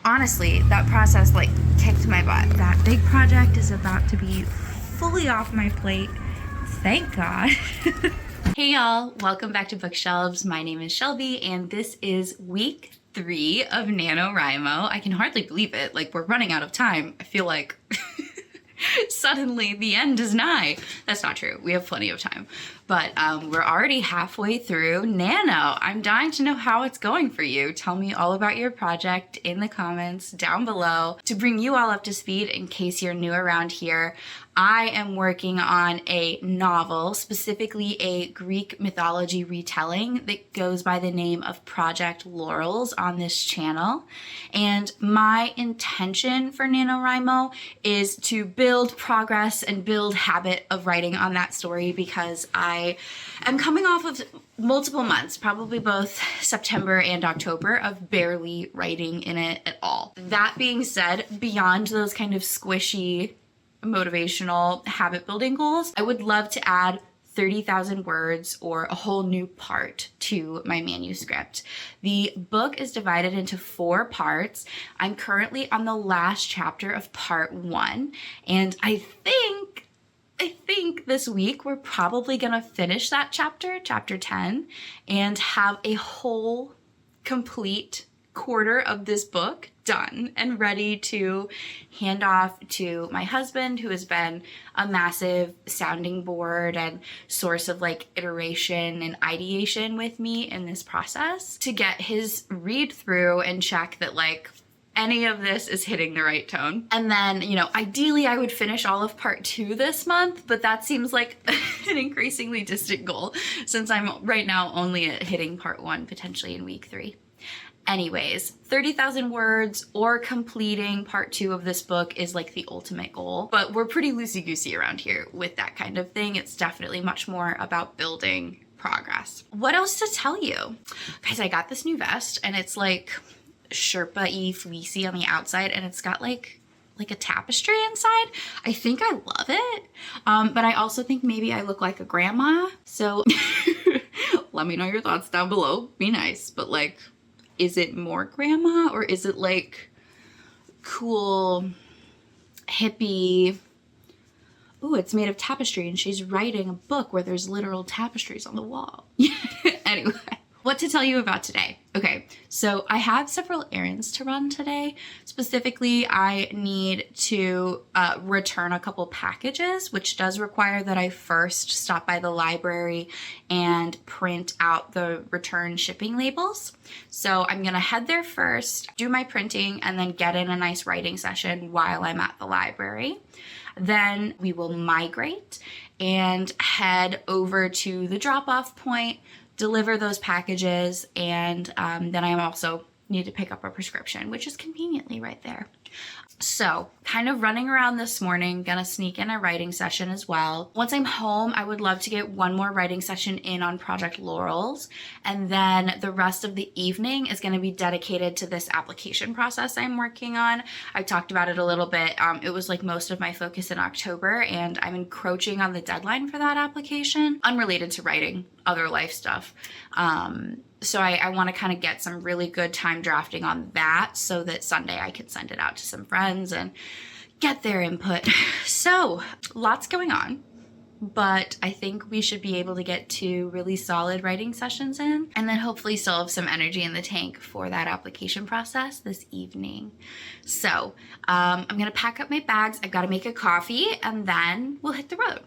honestly, that process like kicked my butt. That big project is about to be fully off my plate. Thank God. Hey y'all, welcome back to Bookshelves. My name is Shelby and this is week 3 of NaNoWriMo. I can hardly believe it. Like, we're running out of time. I feel like suddenly the end is nigh. That's not true. We have plenty of time. But we're already halfway through Nano. I'm dying to know how it's going for you. Tell me all about your project in the comments down below. To bring you all up to speed in case you're new around here, I am working on a novel, specifically a Greek mythology retelling that goes by the name of Project Laurels on this channel. And my intention for NaNoWriMo is to build progress and build habit of writing on that story, because I am coming off of multiple months, probably both September and October, of barely writing in it at all. That being said, beyond those kind of squishy motivational habit building goals, I would love to add 30,000 words or a whole new part to my manuscript. The book is divided into 4 parts. I'm currently on the last chapter of part 1, and I think this week we're probably gonna finish that chapter 10, and have a whole complete quarter of this book done and ready to hand off to my husband, who has been a massive sounding board and source of like iteration and ideation with me in this process, to get his read through and check that like any of this is hitting the right tone. And then, you know, ideally I would finish all of part 2 this month, but that seems like an increasingly distant goal since I'm right now only at hitting part 1 potentially in week 3. Anyways, 30,000 words or completing part 2 of this book is like the ultimate goal, but we're pretty loosey-goosey around here with that kind of thing. It's definitely much more about building progress. What else to tell you? Guys, I got this new vest and it's like Sherpa-y fleecy on the outside, and it's got like a tapestry inside. I think I love it, but I also think maybe I look like a grandma. So let me know your thoughts down below. Be nice, but like, is it more grandma or is it like cool, hippie? Ooh, it's made of tapestry and she's writing a book where there's literal tapestries on the wall. Anyway, what to tell you about today. Okay, so I have several errands to run today. Specifically, I need to return a couple packages, which does require that I first stop by the library and print out the return shipping labels. So I'm gonna head there first, do my printing, and then get in a nice writing session while I'm at the library. Then we will migrate and head over to the drop-off point, deliver those packages, and then I also need to pick up a prescription, which is conveniently right there. So kind of running around this morning, gonna sneak in a writing session as well. Once I'm home, I would love to get one more writing session in on Project Laurels, and then the rest of the evening is gonna be dedicated to this application process I'm working on. I talked about it a little bit. It was like most of my focus in October, and I'm encroaching on the deadline for that application, unrelated to writing, other life stuff. So I want to kind of get some really good time drafting on that so that Sunday I can send it out to some friends and get their input. So lots going on, but I think we should be able to get 2 really solid writing sessions in, and then hopefully still have some energy in the tank for that application process this evening. So I'm gonna pack up my bags. I've got to make a coffee, and then we'll hit the road.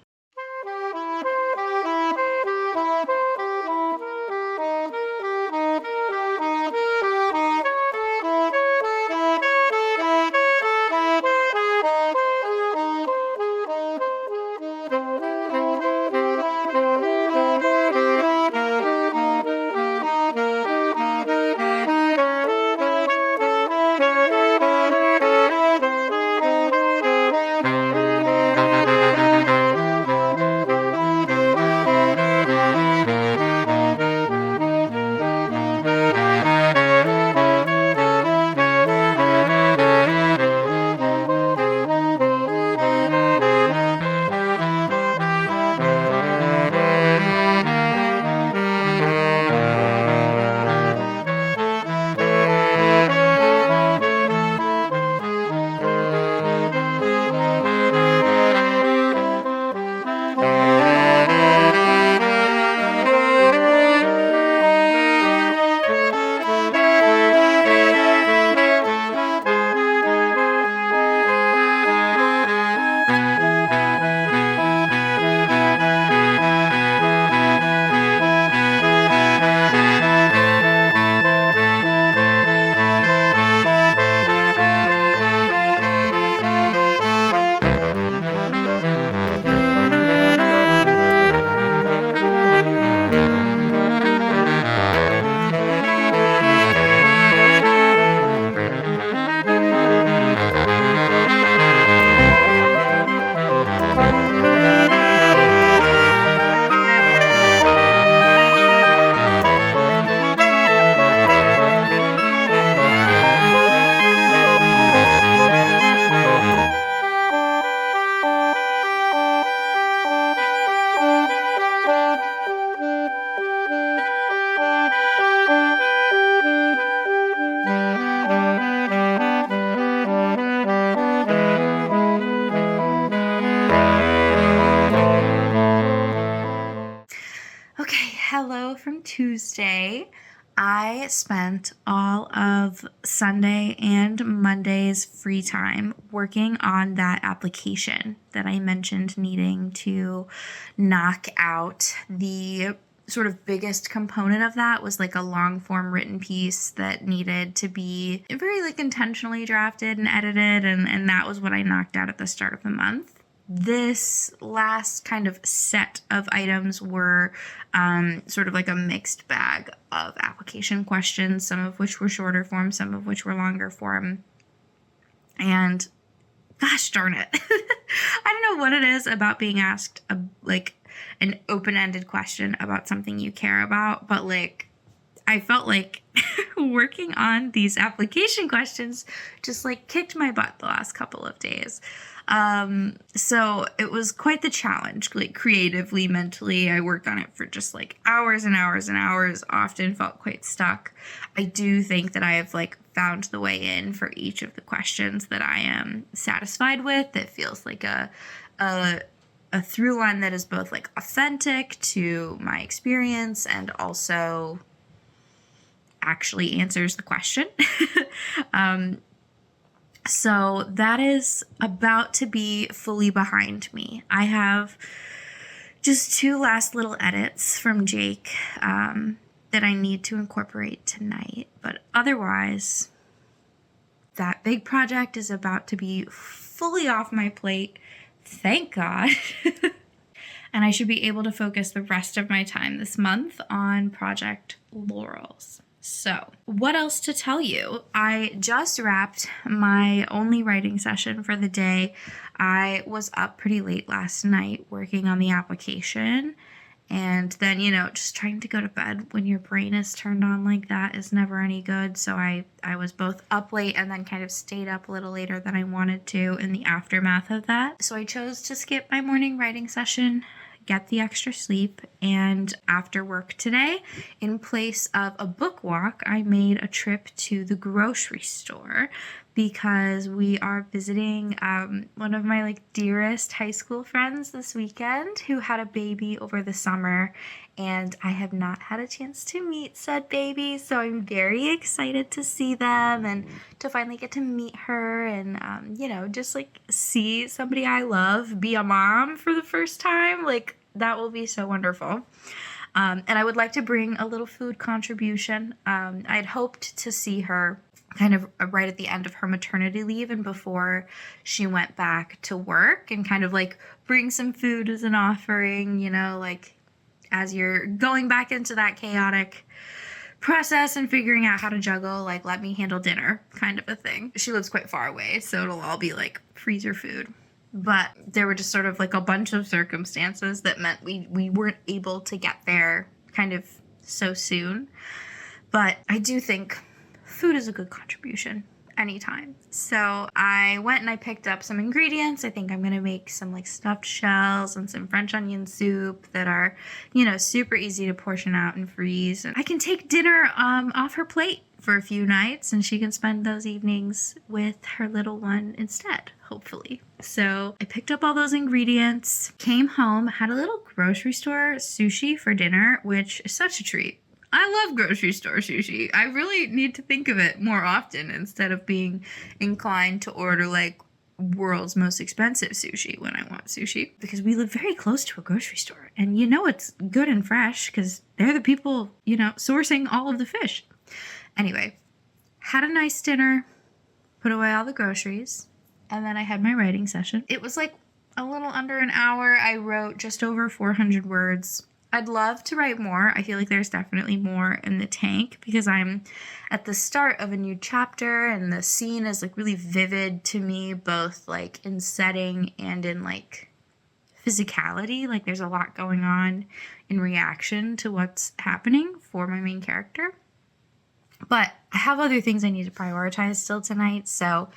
Tuesday. I spent all of Sunday and Monday's free time working on that application that I mentioned needing to knock out. The sort of biggest component of that was like a long form written piece that needed to be very like intentionally drafted and edited, and that was what I knocked out at the start of the month. This last kind of set of items were sort of like a mixed bag of application questions, some of which were shorter form, some of which were longer form. And gosh darn it. I don't know what it is about being asked an open-ended question about something you care about, but like I felt like working on these application questions just like kicked my butt the last couple of days. So it was quite the challenge, like creatively, mentally. I worked on it for just like hours and hours and hours, often felt quite stuck. I do think that I have like found the way in for each of the questions that I am satisfied with. That feels like a through line that is both like authentic to my experience and also actually answers the question. So that is about to be fully behind me. I have just 2 last little edits from Jake that I need to incorporate tonight. But otherwise, that big project is about to be fully off my plate. Thank God. And I should be able to focus the rest of my time this month on Project Laurels. So, what else to tell you? I just wrapped my only writing session for the day. I was up pretty late last night working on the application. And then, just trying to go to bed when your brain is turned on like that is never any good. So I was both up late and then kind of stayed up a little later than I wanted to in the aftermath of that. So I chose to skip my morning writing session, get the extra sleep, and after work today, in place of a book walk, I made a trip to the grocery store because we are visiting one of my dearest high school friends this weekend who had a baby over the summer, and I have not had a chance to meet said baby, so I'm very excited to see them and to finally get to meet her and just see somebody I love be a mom for the first time. That will be so wonderful. And I would like to bring a little food contribution. I'd hoped to see her kind of right at the end of her maternity leave and before she went back to work, and kind of bring some food as an offering, as you're going back into that chaotic process and figuring out how to juggle, let me handle dinner kind of a thing. She lives quite far away, so it'll all be freezer food. But there were just sort of a bunch of circumstances that meant we weren't able to get there kind of so soon. But I do think food is a good contribution anytime. So I went and I picked up some ingredients. I think I'm going to make some stuffed shells and some French onion soup that are, super easy to portion out and freeze. And I can take dinner off her plate for a few nights, and she can spend those evenings with her little one instead, hopefully. So I picked up all those ingredients, came home, had a little grocery store sushi for dinner, which is such a treat. I love grocery store sushi. I really need to think of it more often instead of being inclined to order world's most expensive sushi when I want sushi, because we live very close to a grocery store and it's good and fresh because they're the people, sourcing all of the fish. Anyway, had a nice dinner, put away all the groceries, and then I had my writing session. It was a little under an hour. I wrote just over 400 words. I'd love to write more. I feel like there's definitely more in the tank because I'm at the start of a new chapter and the scene is really vivid to me, both in setting and in physicality. There's a lot going on in reaction to what's happening for my main character. But I have other things I need to prioritize still tonight, so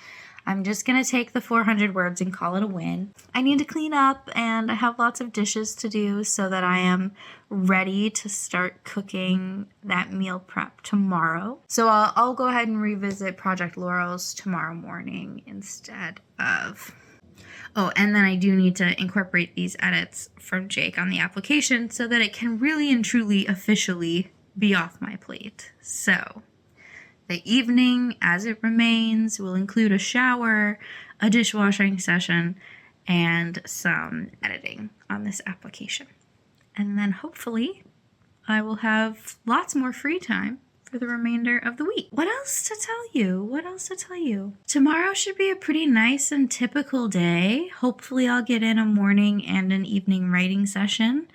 I'm just going to take the 400 words and call it a win. I need to clean up, and I have lots of dishes to do so that I am ready to start cooking that meal prep tomorrow. So I'll go ahead and revisit Project Laurels tomorrow morning instead of... Oh, and then I do need to incorporate these edits from Jake on the application so that it can really and truly officially be off my plate. So the evening, as it remains, will include a shower, a dishwashing session, and some editing on this application. And then hopefully I will have lots more free time for the remainder of the week. What else to tell you? Tomorrow should be a pretty nice and typical day. Hopefully I'll get in a morning and an evening writing session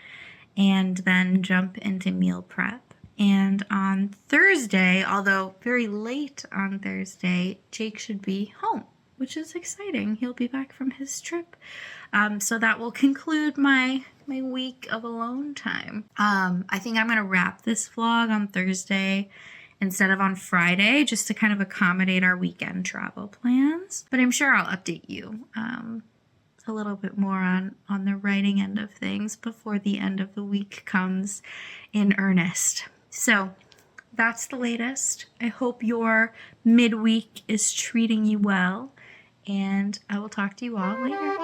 and then jump into meal prep. And on Thursday, although very late on Thursday, Jake should be home, which is exciting. He'll be back from his trip. So that will conclude my week of alone time. I think I'm going to wrap this vlog on Thursday instead of on Friday, just to kind of accommodate our weekend travel plans. But I'm sure I'll update you a little bit more on the writing end of things before the end of the week comes in earnest. So that's the latest. I hope your midweek is treating you well, and I will talk to you all later.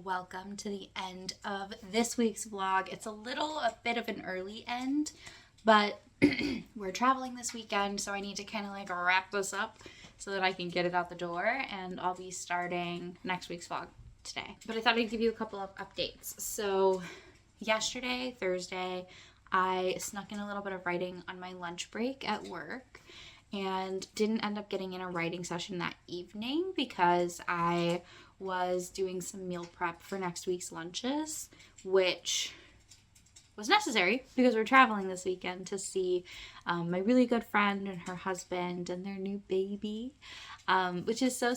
Welcome to the end of this week's vlog. It's a bit of an early end, but we're traveling this weekend, so I need to kind of like wrap this up so that I can get it out the door, and I'll be starting next week's vlog today. But I thought I'd give you a couple of updates. So yesterday, Thursday, I snuck in a little bit of writing on my lunch break at work and didn't end up getting in a writing session that evening because I was doing some meal prep for next week's lunches, which was necessary because we're traveling this weekend to see my really good friend and her husband and their new baby, which is so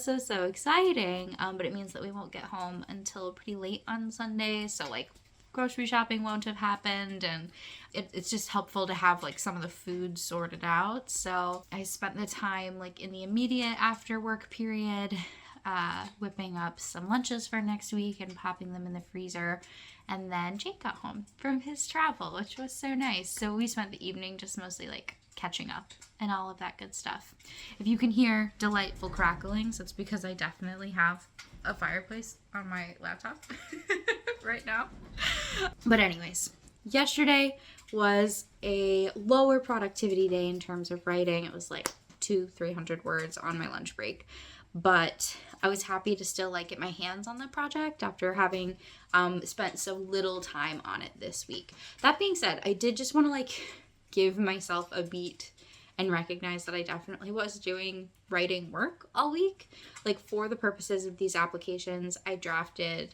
exciting, but it means that we won't get home until pretty late on Sunday, so like grocery shopping won't have happened, and it's just helpful to have like some of the food sorted out. So I spent the time like in the immediate after work period whipping up some lunches for next week and popping them in the freezer. And then Jake got home from his travel, which was so nice. So we spent the evening just mostly like catching up and all of that good stuff. If you can hear delightful cracklings, it's because I definitely have a fireplace on my laptop right now. But anyways, yesterday was a lower productivity day in terms of writing. It was like 200-300 words on my lunch break, but I was happy to still like get my hands on the project after having spent so little time on it this week. That being said, I did just want to like give myself a beat and recognize that I definitely was doing writing work all week. Like, for the purposes of these applications, I drafted,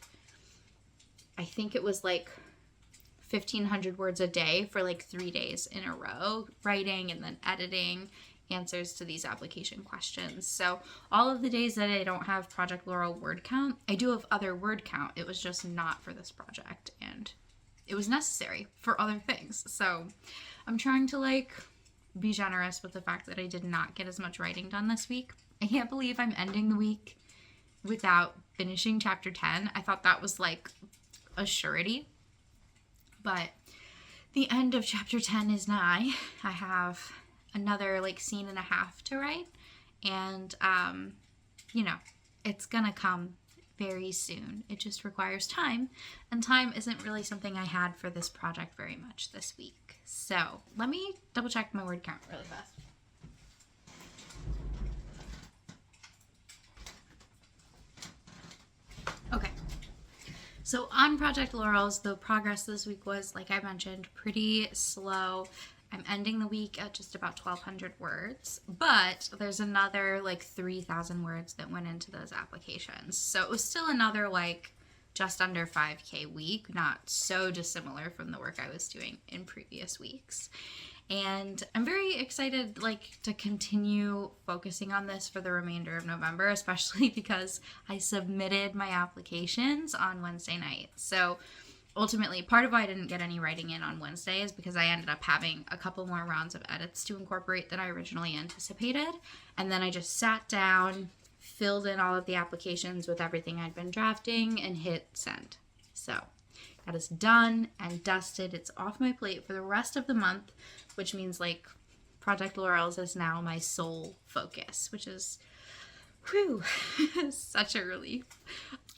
I think it was like 1,500 words a day for like 3 days in a row, writing and then editing answers to these application questions. So all of the days that I don't have Project Laurel word count, I do have other word count. It was just not for this project, and it was necessary for other things. So I'm trying to like be generous with the fact that I did not get as much writing done this week. I can't believe I'm ending the week without finishing chapter 10. I thought that was like a surety, but the end of chapter 10 is nigh. I have another like scene and a half to write, and you know, it's gonna come very soon. It just requires time, and time isn't really something I had for this project very much this week. So let me double check my word count really fast. Okay, so on Project Laurels, the progress this week was, like I mentioned, pretty slow. I'm ending the week at just about 1,200 words, but there's another like 3,000 words that went into those applications. So it was still another like just under 5K week, not so dissimilar from the work I was doing in previous weeks. And I'm very excited like to continue focusing on this for the remainder of November, especially because I submitted my applications on Wednesday night. So ultimately, part of why I didn't get any writing in on Wednesday is because I ended up having a couple more rounds of edits to incorporate than I originally anticipated. And then I just sat down, filled in all of the applications with everything I'd been drafting, and hit send. So that is done and dusted. It's off my plate for the rest of the month, which means like Project Laurels is now my sole focus, which is whew, such a relief.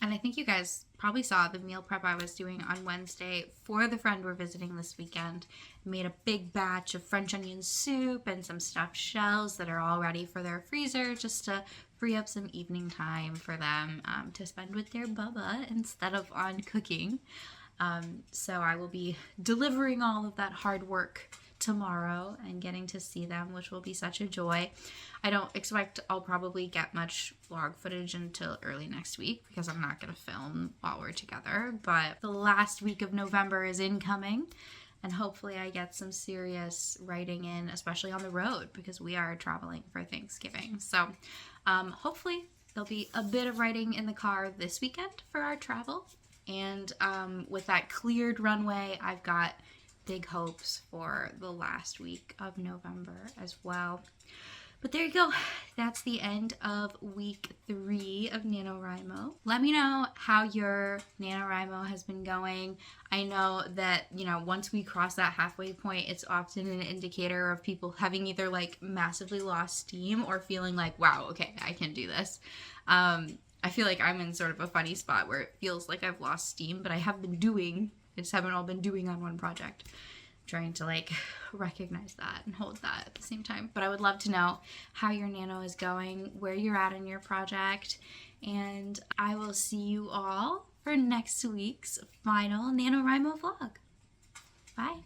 And I think you guys probably saw the meal prep I was doing on Wednesday for the friend we're visiting this weekend. I made a big batch of French onion soup and some stuffed shells that are all ready for their freezer, just to free up some evening time for them to spend with their bubba instead of on cooking. So I will be delivering all of that hard work tomorrow and getting to see them, which will be such a joy. I don't expect I'll probably get much vlog footage until early next week because I'm not going to film while we're together, but the last week of November is incoming, and hopefully I get some serious writing in, especially on the road because we are traveling for Thanksgiving. So hopefully there'll be a bit of writing in the car this weekend for our travel, and with that cleared runway, I've got big hopes for the last week of November as well. But there you go. That's the end of week 3 of NaNoWriMo. Let me know how your NaNoWriMo has been going. I know that, you know, once we cross that halfway point, it's often an indicator of people having either like massively lost steam or feeling like, wow, okay, I can do this. I feel like I'm in sort of a funny spot where it feels like I've lost steam, but I have been doing, I just haven't all been doing on one project. Trying to like recognize that and hold that at the same time. But I would love to know how your nano is going, where you're at in your project, and I will see you all for next week's final NaNoWriMo vlog. Bye.